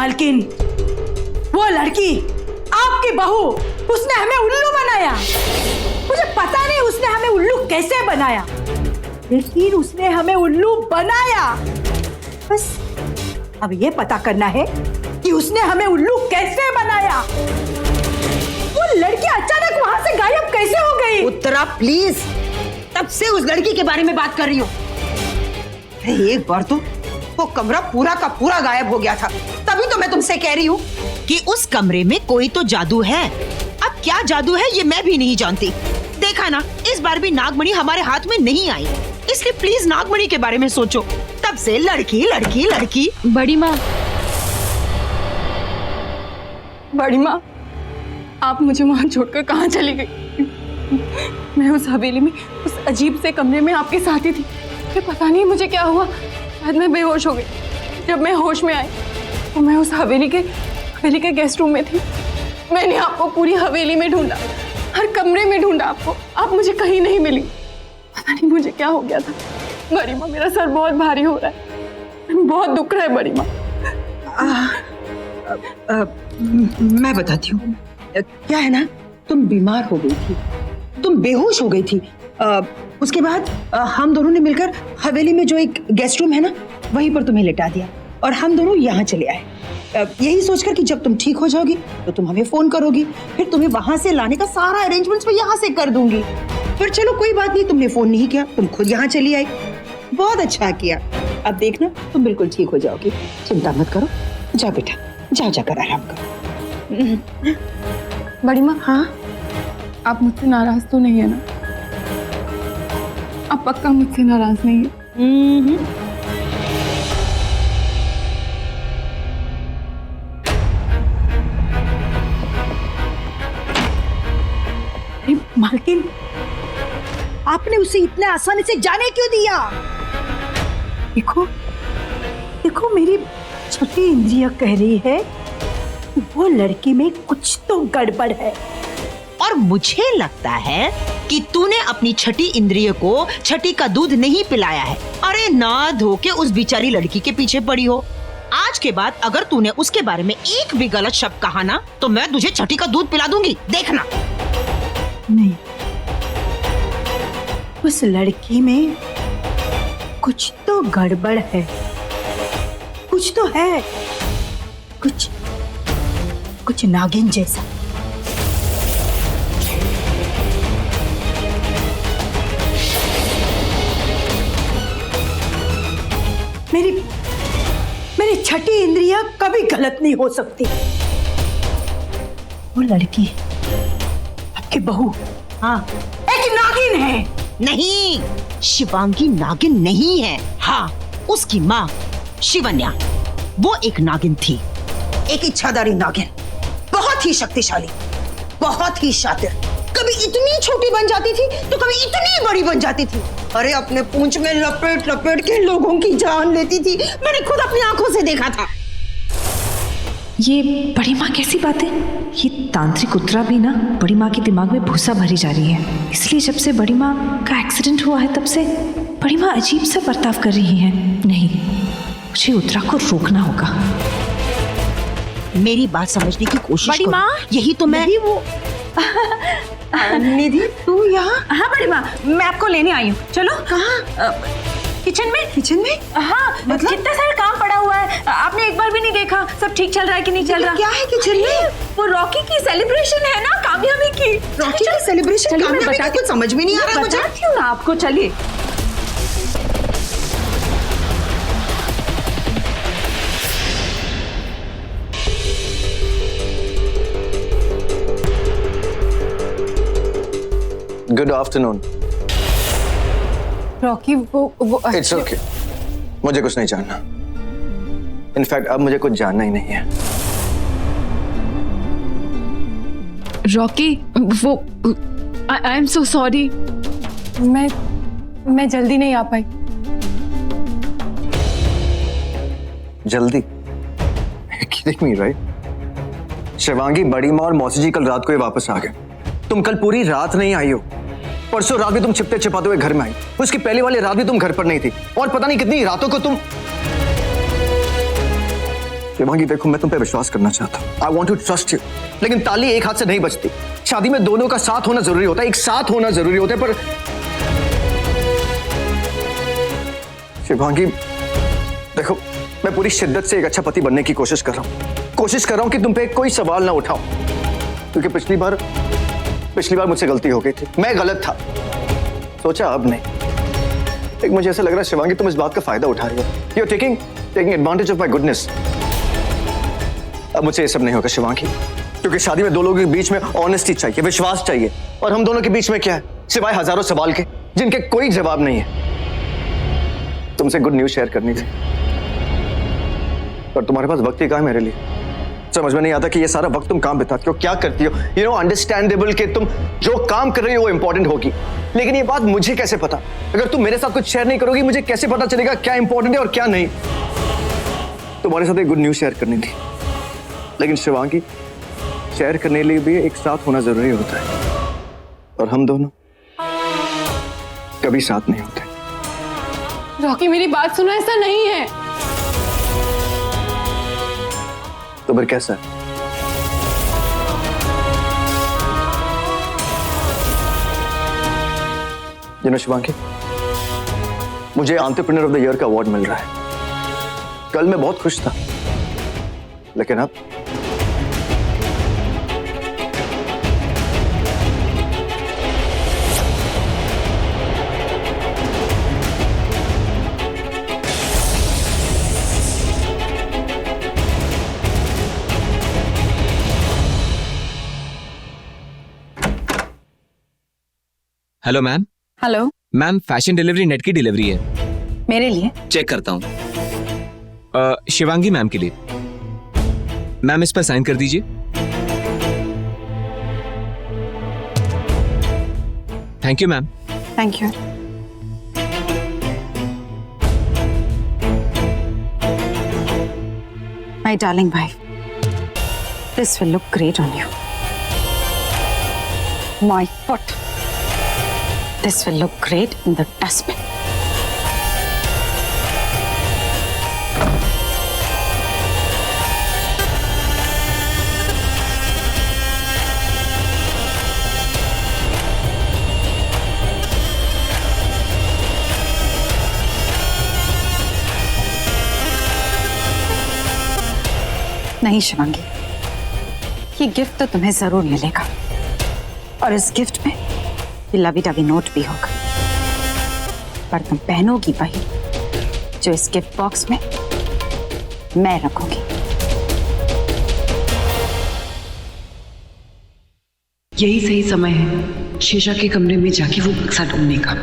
मालकिन, वो लड़की आपकी बहू, उसने हमें उल्लू बनाया। मुझे पता नहीं उसने हमें उल्लू कैसे बनाया, लेकिन उसने हमें उल्लू बनाया। बस अब ये पता करना है कि उसने हमें उल्लू कैसे बनाया। वो लड़की अचानक वहां से गायब कैसे हो गई? उत्तरा प्लीज, तब से उस लड़की के बारे में बात कर रही हूँ। एक बार तो वो कमरा पूरा का पूरा गायब हो गया था, तभी तो मैं तुमसे कह रही हूँ कि उस कमरे में कोई तो जादू है। अब क्या जादू है ये मैं भी नहीं जानती। देखा ना, इस बार भी नागमणि हमारे हाथ में नहीं आई, इसलिए प्लीज नागमणि के बारे में सोचो। तब से लड़की लड़की लड़की। बड़ी माँ, बड़ी माँ, आप मुझे वहां छोड़कर कहाँ चली गई? मैं उस हवेली में, उस अजीब से कमरे में आपके साथ ही थी। फिर पता नहीं मुझे क्या हुआ, शायद मैं बेहोश हो गई। जब मैं होश में आई तो मैं उस हवेली के गेस्ट रूम में थी। मैंने आपको पूरी हवेली में ढूंढा, हर कमरे में ढूंढा आपको, आप मुझे कहीं नहीं मिली। पता नहीं मुझे क्या हो गया था। बड़ी माँ, मेरा सर बहुत भारी हो रहा है, बहुत दुख रहा है बड़ी माँ। मैं बताती हूँ। क्या है ना, तुम बीमार हो गई थी, तुम बेहोश हो गई थी। उसके बाद हम दोनों ने मिलकर हवेली में जो एक गेस्ट रूम है ना, वहीं पर तुम्हें लिटा दिया और हम दोनों यहाँ चले आए, यही सोचकर कि जब तुम ठीक हो जाओगी तो तुम हमें फोन करोगी, फिर तुम्हें वहां से लाने का सारा अरेंजमेंट्स मैं यहाँ से कर दूंगी। पर चलो कोई बात नहीं, तुमने फोन नहीं किया, तुम खुद यहाँ चली आई, बहुत अच्छा किया। अब देखना तुम बिल्कुल ठीक हो जाओगी, चिंता मत करो। जाओ बेटा, जाओ जाकर आराम करो। बड़ी माँ, हाँ, आप मुझसे नाराज तो नहीं है ना? आप पक्का मुझसे नाराज नहीं है? मालकिन, आपने उसे इतने आसानी से जाने क्यों दिया? देखो देखो, मेरी छठी इंद्रिय कह रही है वो लड़की में कुछ तो गड़बड़ है। और मुझे लगता है कि तूने अपनी छठी इंद्रिय को छठी का दूध नहीं पिलाया है। अरे ना धो के उस बेचारी लड़की के पीछे पड़ी हो। आज के बाद अगर तूने उसके बारे में एक भी गलत शब्द कहा ना, तो मैं तुझे छठी का दूध पिला दूंगी, देखना। नहीं, उस लड़की में कुछ तो गड़बड़ है, कुछ तो है, कुछ नागिन जैसा। मेरी छठी इंद्रिय कभी गलत नहीं हो सकती। वो लड़की आपकी बहू, हाँ, एक नागिन है। नहीं, शिवांगी नागिन नहीं है। हाँ, उसकी माँ शिवन्या, वो एक नागिन थी, एक इच्छाधारी नागिन, बहुत ही शक्तिशाली, बहुत ही शातिर। कभी इतनी छोटी बन जाती थी तो कभी इतनी बड़ी बन जाती थी। अरे अपने पूंछ में लपेट लपेट के लोगों की जान लेती थी, मैंने खुद अपनी आंखों से देखा था। ये बड़ी माँ कैसी बात है? ये तांत्रिक उत्तरा भी ना बड़ी माँ के दिमाग में भूसा भरी जा रही है। इसलिए जब से बड़ी माँ का एक्सीडेंट हुआ है तब से बड़ी माँ अजीब सा बर्ताव कर रही है। नहीं, मुझे उत्तरा को रोकना होगा। मेरी बात समझने की कोशिश बड़ी माँ, यही तो मैं। वो निधि, तू यहाँ? हाँ बड़ी माँ, मैं आपको लेने आई हूँ। चलो। कहाँ? किचन में। किचन में? हाँ, मतलब? कितना सारा काम पड़ा हुआ है, आपने एक बार भी नहीं देखा सब ठीक चल रहा है कि नहीं चल रहा? क्या है किचन में? वो रॉकी की सेलिब्रेशन है ना, कामयाबी की। रॉकी की सेलिब्रेशन? कामयाबी की? कुछ समझ में नहीं आ रहा मुझे। बताती हूँ ना आपको, चलिए। Good afternoon. रॉकी, वो इट्स ओके, मुझे कुछ नहीं जानना। इनफैक्ट अब मुझे कुछ जानना ही नहीं है। रॉकी, वो आई एम सो सॉरी, मैं जल्दी नहीं आ पाई। जल्दी? Kidding me, right? शिवांगी, बड़ी माँ और मौसी जी कल रात को ही वापस आ गए। तुम कल पूरी रात नहीं आई हो। परसों रात भी तुम छिपते छिपाते हुए घर में आई। उसकी पहली वाली रात भी तुम घर पर नहीं थी। और पता नहीं कितनी रातों को तुम शिवांगी देखो, मैं तुम पे विश्वास करना चाहता हूँ। I want to trust you, लेकिन ताली एक हाथ से नहीं बजती। शादी में दोनों का साथ होना जरूरी होता है, एक साथ होना जरूरी होता है। पर शिवांगी देखो, मैं पूरी शिद्दत से एक अच्छा पति बनने की कोशिश कर रहा हूँ कि तुम पे कोई सवाल ना उठाऊं, क्योंकि पिछली बार मुझसे गलती हो गई थी, मैं गलत था। सोचा अब नहीं। एक मुझे ऐसा लग रहा है शिवांगी, तुम इस बात का फायदा उठा रही हो। You are taking advantage of my goodness. अब मुझसे ये सब नहीं होगा शिवांगी, क्योंकि शादी में दो लोगों के बीच में ऑनेस्टी चाहिए, विश्वास चाहिए, और हम दोनों के बीच में क्या है सिवाय हजारों सवाल के जिनके कोई जवाब नहीं है। तुमसे गुड न्यूज शेयर करनी थी, पर तुम्हारे पास वक्त ही कहाँ है मेरे लिए। समझ में नहीं आता कि ये सारा वक्त तुम काम बिताती हो, क्या करती हो। यू नो, अंडरस्टैंडेबल कि तुम जो काम कर रही हो वो इंपॉर्टेंट होगी, लेकिन ये बात मुझे कैसे पता? अगर तुम मेरे साथ कुछ शेयर नहीं करोगी, मुझे कैसे पता चलेगा क्या इंपॉर्टेंट है और क्या नहीं? तुम्हारे साथ एक गुड न्यूज शेयर करनी थी, लेकिन शिवांगी, शेयर करने के लिए भी एक साथ होना जरूरी होता है, और हम दोनों कभी साथ नहीं होते। रॉकी, मेरी बात सुनो, ऐसा नहीं है। तो फिर कैसा है? शिवांगी, मुझे एंटरप्रेन्योर ऑफ द ईयर का अवार्ड मिल रहा है। कल मैं बहुत खुश था, लेकिन अब hello ma'am. Hello ma'am, fashion delivery net की डिलीवरी है। मेरे लिए? चेक करता हूँ। शिवांगी मैम के लिए। मैम, इस पर साइन कर दीजिए। Thank you ma'am. Thank you. My darling wife, this will look great on you. My foot. This will look great in the dustbin. नहीं शिवांगी, ये गिफ्ट तो तुम्हें जरूर मिलेगा, और इस गिफ्ट में ये लवी डवी नोट भी होगा, पर तुम पहनोगी वही जो इस गिफ्ट बॉक्स में मैं रखूंगी। यही सही समय है शीशा के कमरे में जाके वो बक्सा ढूंढने का।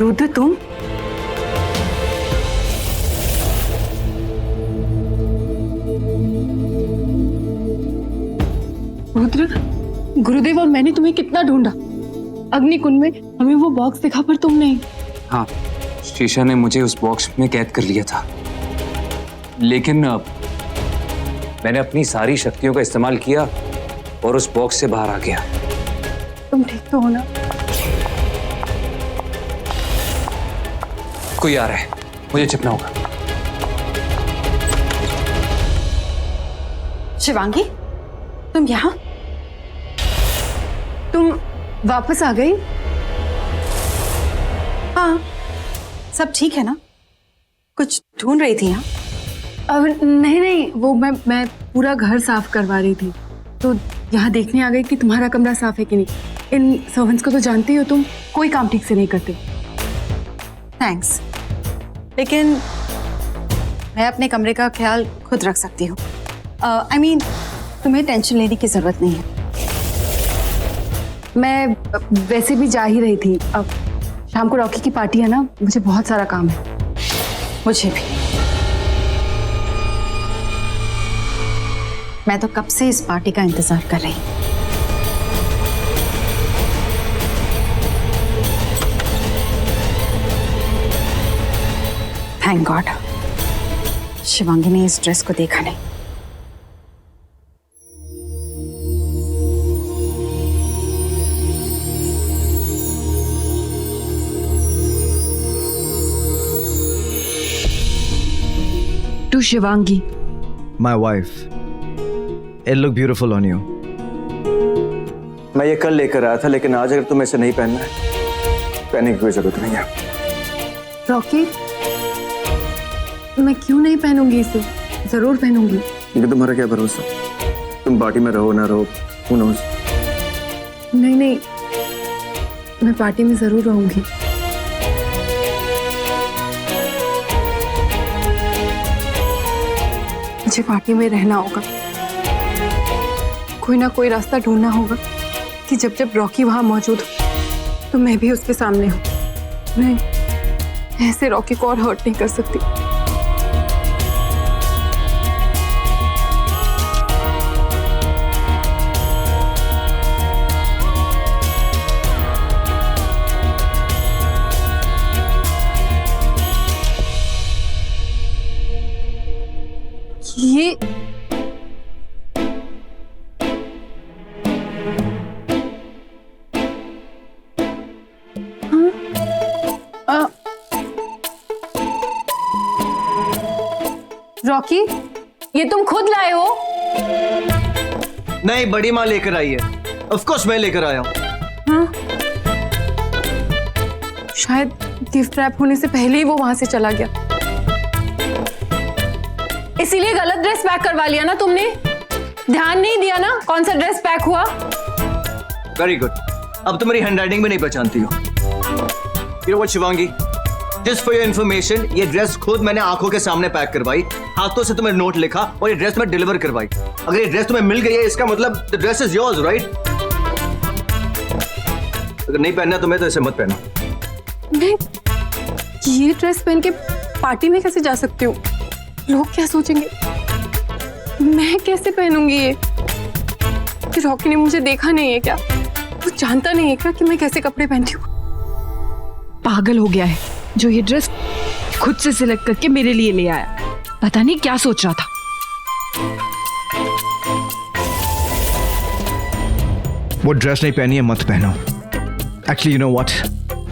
रुद्र, तुम? रुद्र, गुरुदेव और मैंने तुम्हें कितना ढूंढा। अग्निकुंड में हमें वो बॉक्स दिखा, पर तुम नहीं। हाँ, शीशा ने मुझे उस बॉक्स में कैद कर लिया था, लेकिन मैंने अपनी सारी शक्तियों का इस्तेमाल किया और उस बॉक्स से बाहर आ गया। तुम ठीक तो हो ना? कोई आ रहा है, मुझे छिपना होगा। शिवांगी, तुम यहाँ? तुम वापस आ गई? हाँ, सब ठीक है ना? कुछ ढूंढ रही थी यहाँ? अब नहीं, वो मैं पूरा घर साफ करवा रही थी, तो यहाँ देखने आ गई कि तुम्हारा कमरा साफ है कि नहीं। इन सर्वेंट्स को तो जानती हो तुम, कोई काम ठीक से नहीं करते। थैंक्स, लेकिन मैं अपने कमरे का ख्याल खुद रख सकती हूँ। I mean, तुम्हें टेंशन लेने की जरूरत नहीं है। मैं वैसे भी जा ही रही थी। अब शाम को रॉकी की पार्टी है ना, मुझे बहुत सारा काम है। मुझे भी। मैं तो कब से इस पार्टी का इंतजार कर रही हूँ। थैंक गॉड शिवांगी ने इस ड्रेस को देखा नहीं। To Shivangi, My wife. It look beautiful on you. मैं ये कल लेकर आया था, लेकिन आज अगर तुम्हें इसे नहीं पहनना है, पहनने की कोई जरूरत नहीं है। रॉकी, मैं क्यों नहीं पहनूंगी इसे? जरूर पहनूंगी। लेकिन तुम्हारा क्या भरोसा, तुम पार्टी में रहो ना रहो, who knows? नहीं नहीं, मैं पार्टी में जरूर रहूंगी। मुझे पार्टी में रहना होगा। कोई ना कोई रास्ता ढूंढना होगा कि जब जब रॉकी वहां मौजूद हो तो मैं भी उसके सामने हूं। मैं ऐसे रॉकी को और हर्ट नहीं कर सकती। ये रॉकी, ये तुम खुद लाए हो? नहीं, बड़ी माँ लेकर आई है। Of course मैं लेकर आया हूँ। हाँ? शायद गिफ्ट रैप होने से पहले ही वो वहां से चला गया, इसीलिए गलत ड्रेस पैक करवा लिया ना तुमने। ध्यान नहीं दिया ना कौन सा ड्रेस पैक हुआ। वेरी गुड, अब तुम मेरी हैंडराइटिंग भी नहीं पहचानती हो। You know what, Shivangi, just for your information, ये ड्रेस खुद मैंने आंखों के सामने पैक करवाई, हाथों से तुम्हें नोट लिखा और ये ड्रेस मैं डिलीवर करवाई। अगर ये ड्रेस तुम्हें मिल गई है, इसका मतलब the dress is yours, right? अगर नहीं पहनना तुम्हें तो इसे मत पहना। मैं ये ड्रेस पहन के पार्टी में कैसे जा सकती हूँ? लोग क्या सोचेंगे? मैं कैसे पहनूंगी ये? कि रॉकी ने मुझे देखा नहीं है क्या? वो जानता नहीं है क्या कि मैं कैसे कपड़े पहनती हूँ? पागल हो गया है जो ये ड्रेस खुद से सिलेक्ट करके मेरे लिए ले आया। पता नहीं क्या सोच रहा था। वो ड्रेस नहीं पहनी है, मत पहनो। एक्चुअली यू नो व्हाट,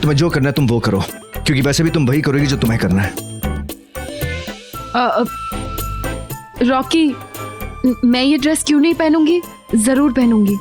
तुम्हें जो करना है तुम वो करो, क्योंकि वैसे भी तुम वही करोगी जो तुम्हें करना है। रॉकी, मैं ये ड्रेस क्यों नहीं पहनूंगी? जरूर पहनूंगी।